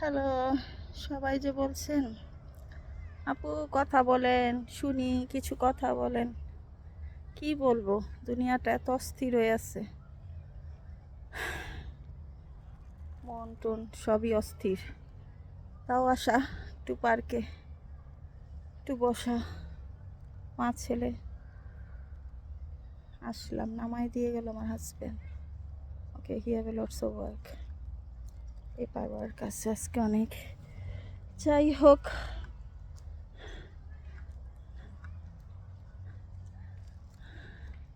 Hello, সবাই যে বলছেন আপু কথা বলেন, শুনি কিছু কথা বলেন। কি বলবো, দুনিয়াটা এত অস্থির হয়ে আছে, মন টন সবই অস্থির। তাও আসা একটু পার্কে, একটু বসা, মা ছেলে আসলাম, নামাই দিয়ে গেল আমার husband. Okay, he have lots of work, paper work আছে আজকে অনেক। যাই হোক,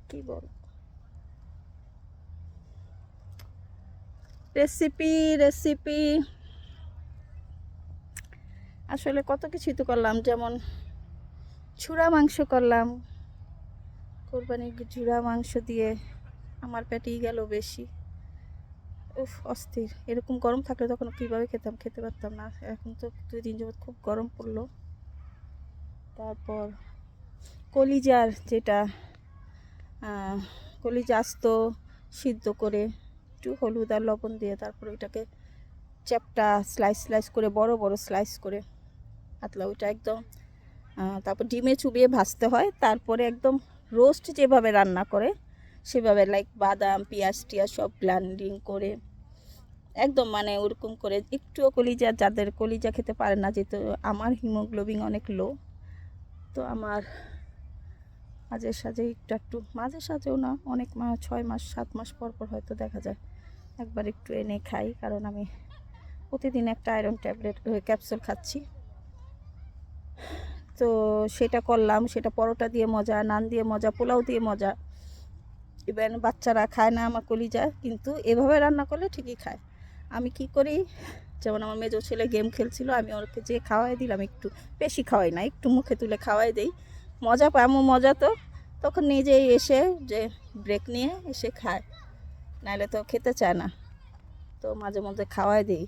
কি বল, রেসিপি রেসিপি আসলে কত কিছুই তো করলাম, যেমন চূড়া মাংস করলাম। কোরবানির চূড়া মাংস দিয়ে আমার পেটেই গেল বেশি। উফ, অস্থির। এরকম গরম থাকলে তখন কীভাবে খেতাম, খেতে পারতাম না। এখন তো 2 দিন যাবৎ খুব গরম পড়লো। তারপর কলিজার যেটা কলিজা আস্ত সিদ্ধ করে একটু হলুদ আর লবণ দিয়ে, তারপর ওইটাকে চ্যাপটা স্লাইস স্লাইস করে, বড় বড় স্লাইস করে পাতলা, ওইটা একদম তারপর ডিমে চুবিয়ে ভাজতে হয়। তারপরে একদম রোস্ট যেভাবে রান্না করে সেভাবে, লাইক বাদাম পেঁয়াজ টিয়াজ সব ব্লেন্ডিং করে একদম, মানে ওরকম করে একটুও কলিজা, যাদের কলিজা খেতে পারে না, যেহেতু আমার হিমোগ্লোবিন অনেক লো, তো আমার মাঝে সাঝে একটু একটু, মাঝে সাঝেও না, অনেক 6 মাস 7 মাস পর পর হয়তো দেখা যায় একবার একটু এনে খাই, কারণ আমি প্রতিদিন একটা আয়রন ট্যাবলেট ক্যাপসুল খাচ্ছি। তো সেটা করলাম, সেটা পরোটা দিয়ে মজা, নান দিয়ে মজা, পোলাও দিয়ে মজা। ইভেন বাচ্চারা খায় না আমার কলিজা, কিন্তু এভাবে রান্না করলে ঠিকই খায়। আমি কি করি, যেমন আমার মেজো ছেলে গেম খেলছিল, আমি ওকে যে খাওয়াই দিলাম, একটু বেশি খাওয়াই না, একটু মুখে তুলে খাওয়াই দেই, মজা পায়, এমন মজা তো তখন নিজেই এসে যে ব্রেক নিয়ে এসে খায়, নাহলে তো খেতে চায় না। তো মাঝে মধ্যে খাওয়াই দিই,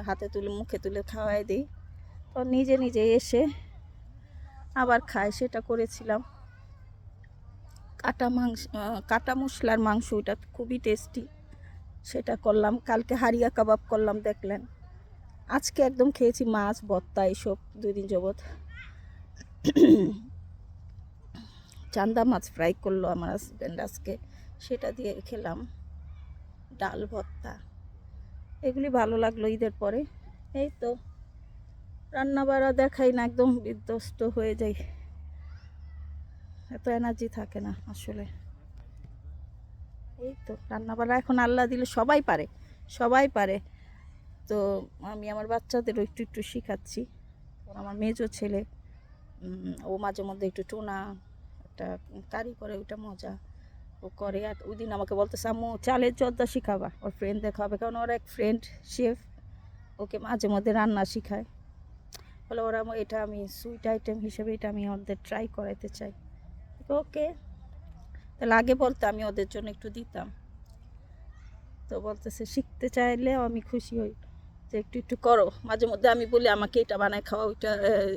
হাতে তুলে মুখে তুলে খাওয়াই দিই, তো নিজে নিজে এসে আবার খায়। সেটা করেছিলাম। কাটা মাংস, কাটা মশলার মাংস, ওইটা খুবই টেস্টি, সেটা করলাম। কালকে হারিয়া কাবাব করলাম, দেখলেন। আজকে একদম খেয়েছি মাছ ভর্তা, এসব 2 দিন যাবৎ। চান্দা মাছ ফ্রাই করলো আমার হাজব্যান্ড আজকে, সেটা দিয়ে খেলাম। ডাল ভর্তা, এগুলি ভালো লাগলো ঈদের পরে। এই তো রান্না বাড়া দেখাই না, একদম বিধ্বস্ত হয়ে যাই, এত এনার্জি থাকে না আসলে। এই তো রান্নাবান্না এখন আল্লাহ দিলে সবাই পারে, সবাই পারে। তো আমি আমার বাচ্চাদেরও একটু একটু শেখাচ্ছি। আমার মেজো ছেলে, ও মাঝে মধ্যে একটু টোনা একটা কারি করে, ওইটা মজা ও করে। আর ওই দিন আমাকে বলতেছে, আম্মু চালের জর্দা শিখাবা, ওর ফ্রেন্ড দেখাবে, কারণ ওর এক ফ্রেন্ড শেফ, ওকে মাঝে মধ্যে রান্না শেখায়। বলে ওরা, এটা আমি সুইট আইটেম হিসেবে এটা আমি ওদের ট্রাই করাইতে চাই। ওকে, তাহলে আগে বলতে আমি ওদের জন্য একটু দিতাম। তো বলতেছে শিখতে চাইলেও আমি খুশি হই যে একটু একটু করো। মাঝে মধ্যে আমি বলি, আমাকে এটা বানায় খাওয়া, ওইটা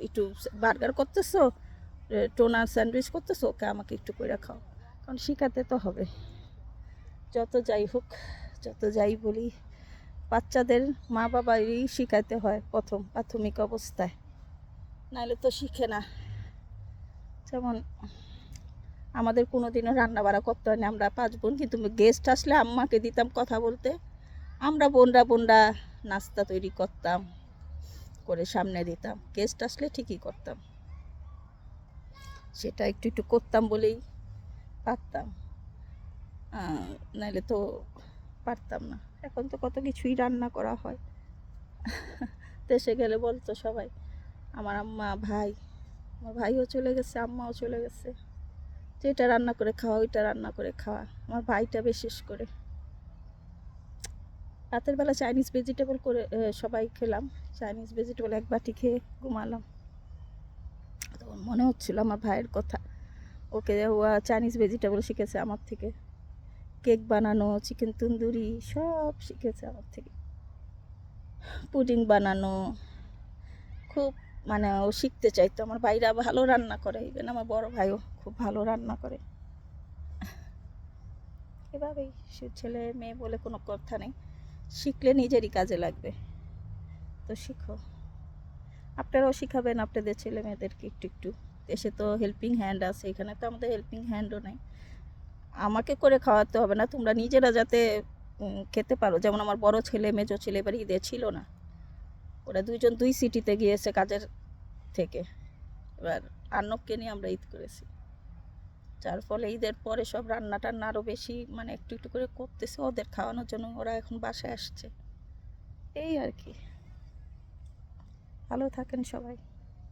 একটু বার্গার করতেছো, টোনার স্যান্ডউইচ করতেছো, ওকে আমাকে একটু করে খাও, কারণ শেখাতে তো হবে। যত যাই হোক, যত যাই বলি, বাচ্চাদের মা বাবারই শেখাতে হয় প্রথম প্রাথমিক অবস্থায়, নাহলে তো শিখে না। যেমন আমাদের কোনো দিনও রান্না বাড়া করতে হয় না, আমরা 5 বোন, কিন্তু গেস্ট আসলে আম্মাকে দিতাম কথা বলতে। আমরা বোনরা বোনরা নাস্তা তৈরি করতাম, করে সামনে দিতাম, গেস্ট আসলে ঠিকই করতাম, সেটা একটু একটু করতাম বলেই পারতাম, নাহলে তো পারতাম না। এখন তো কত কিছুই রান্না করা হয়। দেশে গেলে বলতো সবাই, আমার আম্মা ভাই, আমার ভাইও চলে গেছে, আম্মাও চলে গেছে, যেটা রান্না করে খাওয়া ওইটা রান্না করে খাওয়া। আমার ভাইটা বিশেষ করে রাতের বেলা চাইনিজ ভেজিটেবল করে সবাই খেলাম, চাইনিজ ভেজিটেবল এক বাটি খেয়ে ঘুমালাম। তখন মনে হচ্ছিল আমার ভাইয়ের কথা, ওকে ও চাইনিজ ভেজিটেবল শিখেছে আমার থেকে, কেক বানানো, চিকেন তন্দুরি সব শিখেছে আমার থেকে, পুডিং বানানো খুব, মানে ও শিখতে চাইতো। আমার ভাইরা ভালো রান্না করে, ইভেন আমার বড় ভাইও খুব ভালো রান্না করে। এভাবেই ছেলে মেয়ে বলে কোনো কথা নেই, শিখলে নিজেরই কাজে লাগবে। তো শিখো, আপনারাও শিখাবেন আপনাদের ছেলে মেয়েদেরকে একটু একটু। দেশে তো হেল্পিং হ্যান্ড আছে, এখানে তো আমাদের হেল্পিং হ্যান্ডও নাই। আমাকে করে খাওয়াতে হবে না, তোমরা নিজেরা যাতে খেতে পারো। যেমন আমার বড় ছেলে মেজো ছেলে এবার ঈদে ছিল না, ওরা দুইজন দুই সিটিতে গিয়েছে কাজের থেকে। এবার আর্নবকে নিয়ে আমরা ঈদ করেছি, যার ফলে ঈদের পরে সব রান্না টান্না আরও বেশি মানে একটু একটু করে করতেছে ওদের খাওয়ানোর জন্য। ওরা এখন বাসায় আসছে, এই আর কি। ভালো থাকেন সবাই।